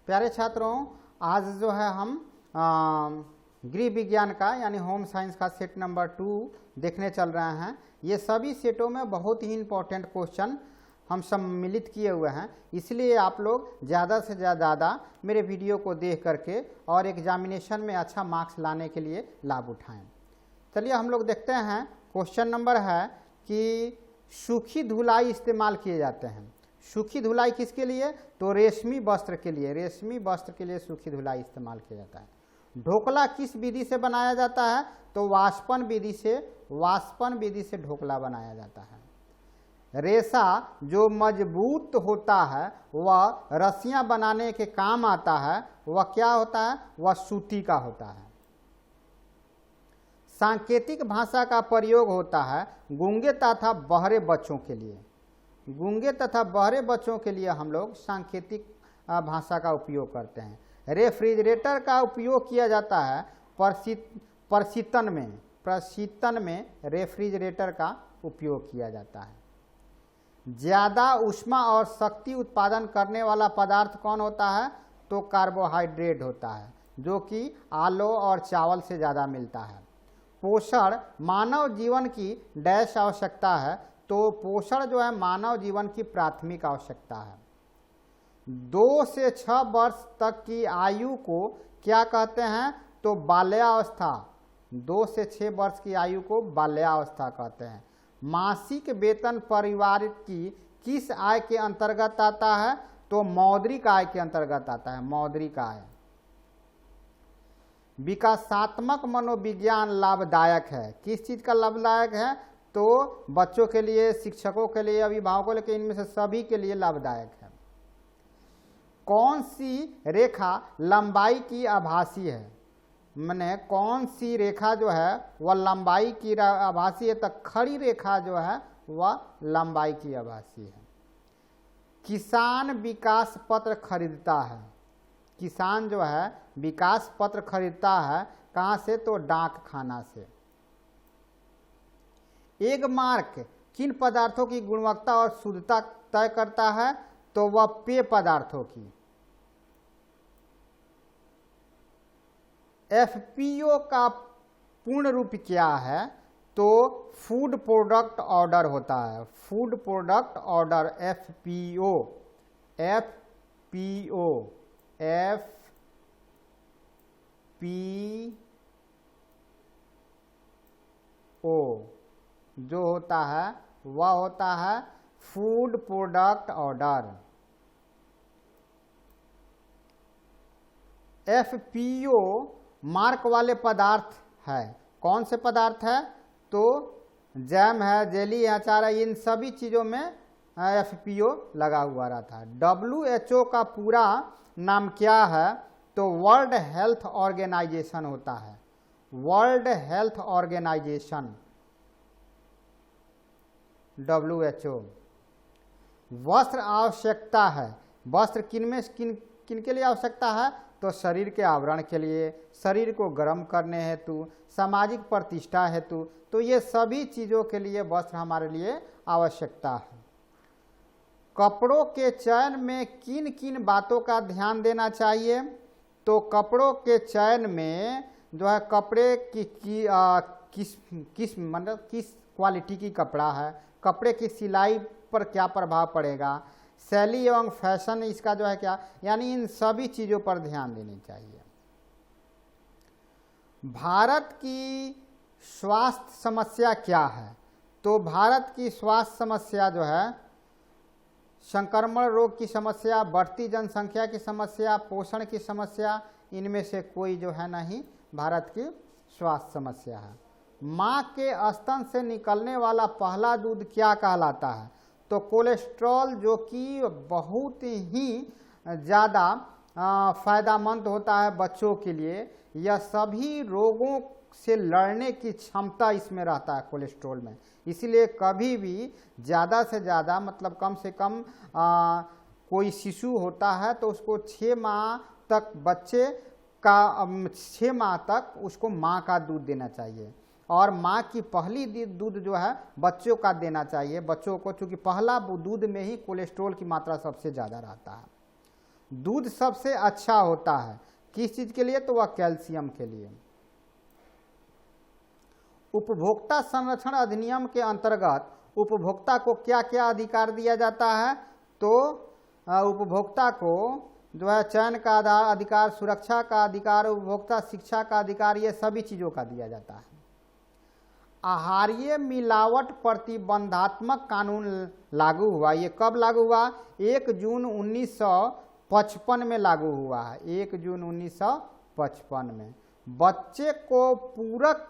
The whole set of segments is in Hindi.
प्यारे छात्रों, आज जो है हम गृह विज्ञान का यानी होम साइंस का सेट नंबर 2 देखने चल रहे हैं। ये सभी सेटों में बहुत ही इम्पोर्टेंट क्वेश्चन हम सम्मिलित किए हुए हैं, इसलिए आप लोग ज़्यादा से ज़्यादा मेरे वीडियो को देख करके और एग्जामिनेशन में अच्छा मार्क्स लाने के लिए लाभ उठाएं। चलिए हम लोग देखते हैं। क्वेश्चन नंबर है कि सूखी धुलाई इस्तेमाल किए जाते हैं। सूखी धुलाई किसके लिए? तो रेशमी वस्त्र के लिए। रेशमी वस्त्र के लिए सूखी धुलाई इस्तेमाल किया जाता है। ढोकला किस विधि से बनाया जाता है? तो वाष्पन विधि से ढोकला बनाया जाता है। रेशा जो मजबूत होता है वह रस्सियां बनाने के काम आता है, वह क्या होता है? वह सूती का होता है। सांकेतिक भाषा का प्रयोग होता है गूंगे तथा बहरे बच्चों के लिए। गूंगे तथा बहरे बच्चों के लिए हम लोग सांकेतिक भाषा का उपयोग करते हैं। रेफ्रिजरेटर का उपयोग किया जाता है प्रशीतन में रेफ्रिजरेटर का उपयोग किया जाता है। ज़्यादा ऊष्मा और शक्ति उत्पादन करने वाला पदार्थ कौन होता है? तो कार्बोहाइड्रेट होता है, जो कि आलू और चावल से ज़्यादा मिलता है। पोषण मानव जीवन की डैश आवश्यकता है, तो पोषण जो है मानव जीवन की प्राथमिक आवश्यकता है। 2 से 6 वर्ष तक की आयु को क्या कहते हैं? तो बाल्यावस्था। 2 से 6 वर्ष की आयु को बाल्यावस्था कहते हैं। मासिक वेतन परिवार की किस आय के अंतर्गत आता है? तो मौद्रिक आय के अंतर्गत आता है। मौद्रिक आय। विकासात्मक मनोविज्ञान लाभदायक है। किस चीज का लाभदायक है? तो बच्चों के लिए, शिक्षकों के लिए, अभिभावकों के लिए, इनमें से सभी के लिए लाभदायक है। कौन सी रेखा लंबाई की आभासी है? मैंने कौन सी रेखा जो है वह लंबाई की आभासी है? तो खड़ी रेखा जो है वह लंबाई की आभासी है। किसान विकास पत्र खरीदता है। किसान जो है विकास पत्र खरीदता है कहाँ से? तो डाक खाना से। एग मार्क किन पदार्थों की गुणवत्ता और शुद्धता तय करता है? तो वह पेय पदार्थों की। एफपीओ का पूर्ण रूप क्या है? तो फूड प्रोडक्ट ऑर्डर होता है। Food product order FPO. FPO जो होता है वह होता है food product order. FPO mark वाले पदार्थ है। कौन से पदार्थ है? तो जैम है, जेली है, अचार है, इन सभी चीज़ों में एफपीओ लगा हुआ रहता है। WHO का पूरा नाम क्या है? तो वर्ल्ड हेल्थ ऑर्गेनाइजेशन होता है। World health organisation WHO। वस्त्र आवश्यकता है। वस्त्र किन के लिए आवश्यकता है? तो शरीर के आवरण के लिए, शरीर को गर्म करने हेतु, सामाजिक प्रतिष्ठा हेतु, तो ये सभी चीज़ों के लिए वस्त्र हमारे लिए आवश्यकता है। कपड़ों के चयन में किन किन बातों का ध्यान देना चाहिए? तो कपड़ों के चयन में जो है कपड़े की किस क्वालिटी की कपड़ा है, कपड़े की सिलाई पर क्या प्रभाव पड़ेगा, शैली एवं फैशन इसका जो है क्या, यानी इन सभी चीज़ों पर ध्यान देनी चाहिए। भारत की स्वास्थ्य समस्या क्या है? तो भारत की स्वास्थ्य समस्या जो है संक्रमण रोग की समस्या, बढ़ती जनसंख्या की समस्या, पोषण की समस्या, इनमें से कोई जो है नहीं भारत की स्वास्थ्य समस्या है। माँ के स्तन से निकलने वाला पहला दूध क्या कहलाता है? तो कोलेस्ट्रॉल, जो कि बहुत ही ज़्यादा फायदेमंद होता है बच्चों के लिए। यह सभी रोगों से लड़ने की क्षमता इसमें रहता है कोलेस्ट्रॉल में। इसलिए कभी भी ज़्यादा से ज़्यादा मतलब कम से कम कोई शिशु होता है तो उसको 6 माह तक बच्चे का 6 माह तक उसको माँ का दूध देना चाहिए। और माँ की पहली दूध जो है बच्चों का देना चाहिए बच्चों को, चूँकि पहला दूध में ही कोलेस्ट्रॉल की मात्रा सबसे ज़्यादा रहता है। दूध सबसे अच्छा होता है, किस चीज के लिए? तो वह कैल्शियम के लिए। उपभोक्ता संरक्षण अधिनियम के अंतर्गत उपभोक्ता को क्या क्या अधिकार दिया जाता है? तो उपभोक्ता को जो है चयन का अधिकार, सुरक्षा का अधिकार, उपभोक्ता शिक्षा का अधिकार, ये सभी चीजों का दिया जाता है। आहारीय मिलावट प्रतिबंधात्मक कानून लागू हुआ। ये कब लागू हुआ? 1 जून 1955 में लागू हुआ है। 1 जून 1955 में। बच्चे को पूरक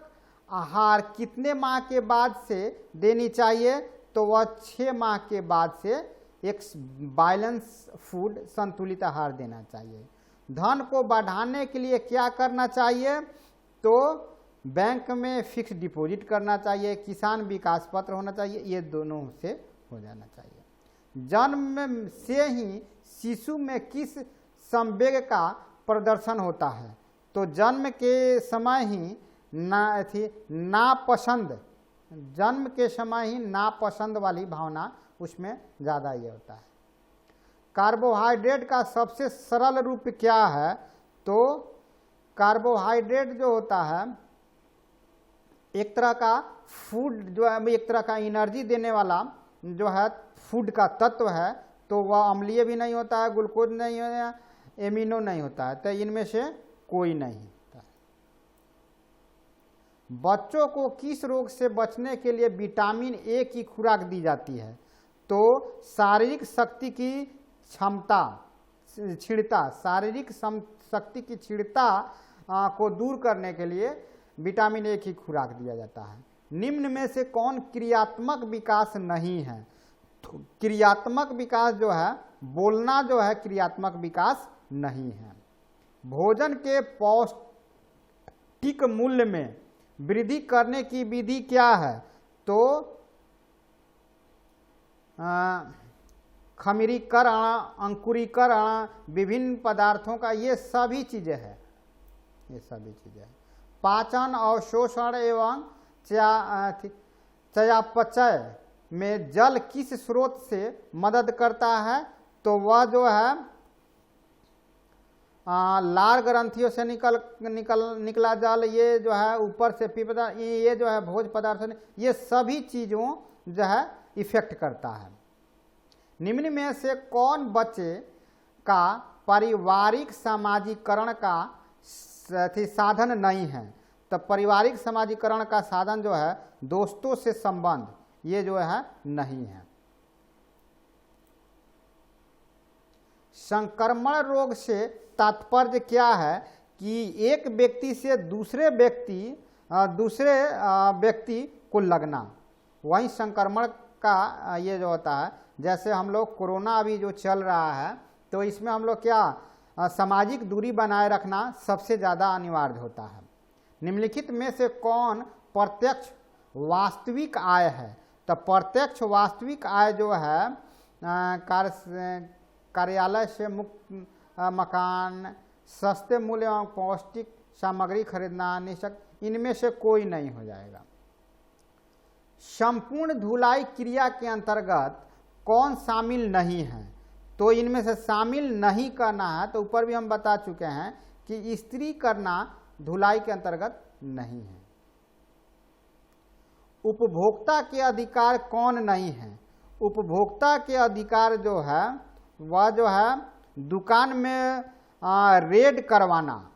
आहार कितने माह के बाद से देनी चाहिए? तो वह 6 माह के बाद से एक बैलेंस फूड, संतुलित आहार देना चाहिए। धन को बढ़ाने के लिए क्या करना चाहिए? तो बैंक में फिक्स डिपॉजिट करना चाहिए, किसान विकास पत्र होना चाहिए, ये दोनों से हो जाना चाहिए। जन्म से ही शिशु में किस संवेग का प्रदर्शन होता है? तो जन्म के समय ही नापसंद, जन्म के समय ही नापसंद वाली भावना उसमें ज़्यादा ये होता है। कार्बोहाइड्रेट का सबसे सरल रूप क्या है? तो कार्बोहाइड्रेट जो होता है एक तरह का फूड, जो है एक तरह का एनर्जी देने वाला जो है फूड का तत्व है। तो वह अम्लीय भी नहीं होता है, ग्लूकोज नहीं होता है, एमिनो नहीं होता है, तो इनमें से कोई नहीं होता है। बच्चों को किस रोग से बचने के लिए विटामिन ए की खुराक दी जाती है? तो शारीरिक शक्ति की क्षमता क्षीणता, शारीरिक शक्ति की क्षीणता को दूर करने के लिए विटामिन ए की खुराक दिया जाता है। निम्न में से कौन क्रियात्मक विकास नहीं है? तो क्रियात्मक विकास जो है, बोलना जो है क्रियात्मक विकास नहीं है। भोजन के पौष्टिक मूल्य में वृद्धि करने की विधि क्या है? तो खमीरीकरण, अंकुरीकरण, विभिन्न पदार्थों का, ये सभी चीजें हैं, ये सभी चीजें हैं। पाचन, अवशोषण एवं चयापचय में जल किस स्रोत से मदद करता है? तो वह जो है लार ग्रंथियों से निकला जल, ये जो है ऊपर से पीपदा, ये जो है भोज पदार्थ, ये सभी चीजों जो है इफेक्ट करता है। निम्न में से कौन बच्चे का पारिवारिक सामाजिकरण का साधन नहीं है? तो पारिवारिक सामाजिकरण का साधन जो है दोस्तों से संबंध, ये जो है नहीं है। संक्रमण रोग से तात्पर्य क्या है? कि एक व्यक्ति से दूसरे व्यक्ति को लगना, वही संक्रमण का ये जो होता है। जैसे हम लोग कोरोना अभी जो चल रहा है, तो इसमें हम लोग क्या सामाजिक दूरी बनाए रखना सबसे ज़्यादा अनिवार्य होता है। निम्नलिखित में से कौन प्रत्यक्ष वास्तविक आय है? तो प्रत्यक्ष वास्तविक आय जो है कार्यालय से मुक्त मकान, सस्ते मूल्य एवं पौष्टिक सामग्री खरीदना, निशक, इनमें से कोई नहीं हो जाएगा। संपूर्ण धुलाई क्रिया के अंतर्गत कौन शामिल नहीं है? तो इनमें से शामिल नहीं करना है, तो ऊपर भी हम बता चुके हैं कि इस्त्री करना धुलाई के अंतर्गत नहीं है। उपभोक्ता के अधिकार कौन नहीं है? उपभोक्ता के अधिकार जो है वह जो है दुकान में रेड करवाना,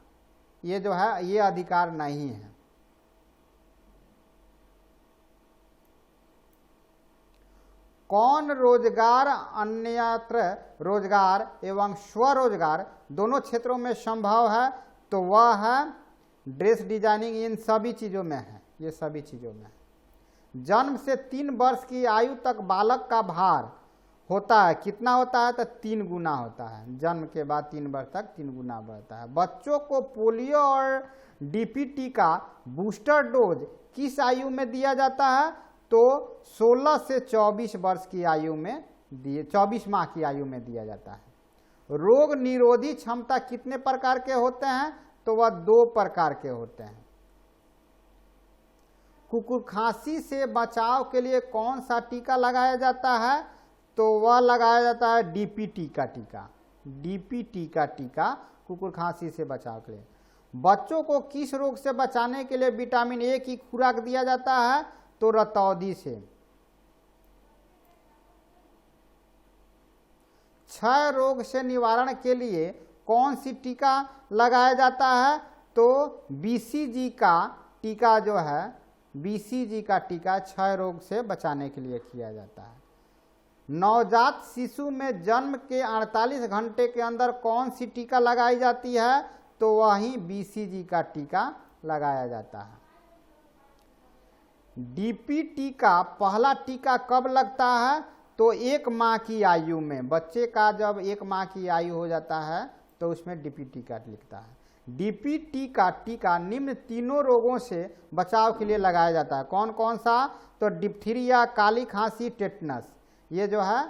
ये जो है ये अधिकार नहीं है। कौन रोजगार, अन्यत्र रोजगार एवं स्वरोजगार दोनों क्षेत्रों में संभव है? तो वह है ड्रेस डिजाइनिंग, इन सभी चीज़ों में है, ये सभी चीज़ों में है। जन्म से 3 वर्ष की आयु तक बालक का भार होता है, कितना होता है? तो 3 गुना होता है। जन्म के बाद 3 वर्ष तक 3 गुना बढ़ता है। बच्चों को पोलियो और डीपीटी का बूस्टर डोज किस आयु में दिया जाता है? तो 16 से 24 वर्ष की आयु में 24 माह की आयु में दिया जाता है। रोग निरोधी क्षमता कितने प्रकार के होते हैं? तो वह 2 प्रकार के होते हैं। कुकुर खांसी से बचाव के लिए कौन सा टीका लगाया जाता है? तो वह लगाया जाता है डीपीटी का टीका। डीपीटी का टीका कुकुर खांसी से बचाव के लिए। बच्चों को किस रोग से बचाने के लिए विटामिन ए की खुराक दिया जाता है? तो रतौंधी से। क्षय रोग से निवारण के लिए कौन सी टीका लगाया जाता है? तो बीसीजी का टीका जो है, बीसीजी का टीका क्षय रोग से बचाने के लिए किया जाता है। नवजात शिशु में जन्म के 48 घंटे के अंदर कौन सी टीका लगाई जाती है? तो वही बीसीजी का टीका लगाया जाता है। डीपीटी का पहला टीका कब लगता है? तो 1 माह की आयु में। बच्चे का जब 1 माह की आयु हो जाता है तो उसमें डीपीटी का लिखता है। डीपीटी का टीका निम्न तीनों रोगों से बचाव के लिए लगाया जाता है। कौन कौन सा? तो डिप्थीरिया, काली खांसी, टेटनस, ये जो है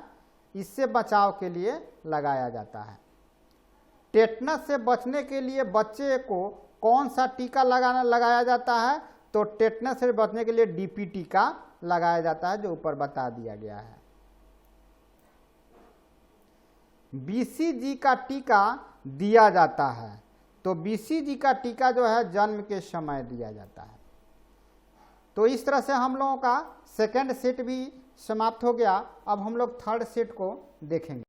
इससे बचाव के लिए लगाया जाता है। टेटनस से बचने के लिए बच्चे को कौन सा टीका लगाया जाता है? तो टेटनस से बचने के लिए डीपीटी का लगाया जाता है, जो ऊपर बता दिया गया है। बीसीजी का टीका दिया जाता है, तो बीसीजी का टीका जो है जन्म के समय दिया जाता है। तो इस तरह से हम लोगों का सेकंड सेट भी समाप्त हो गया। अब हम लोग थर्ड सेट को देखेंगे।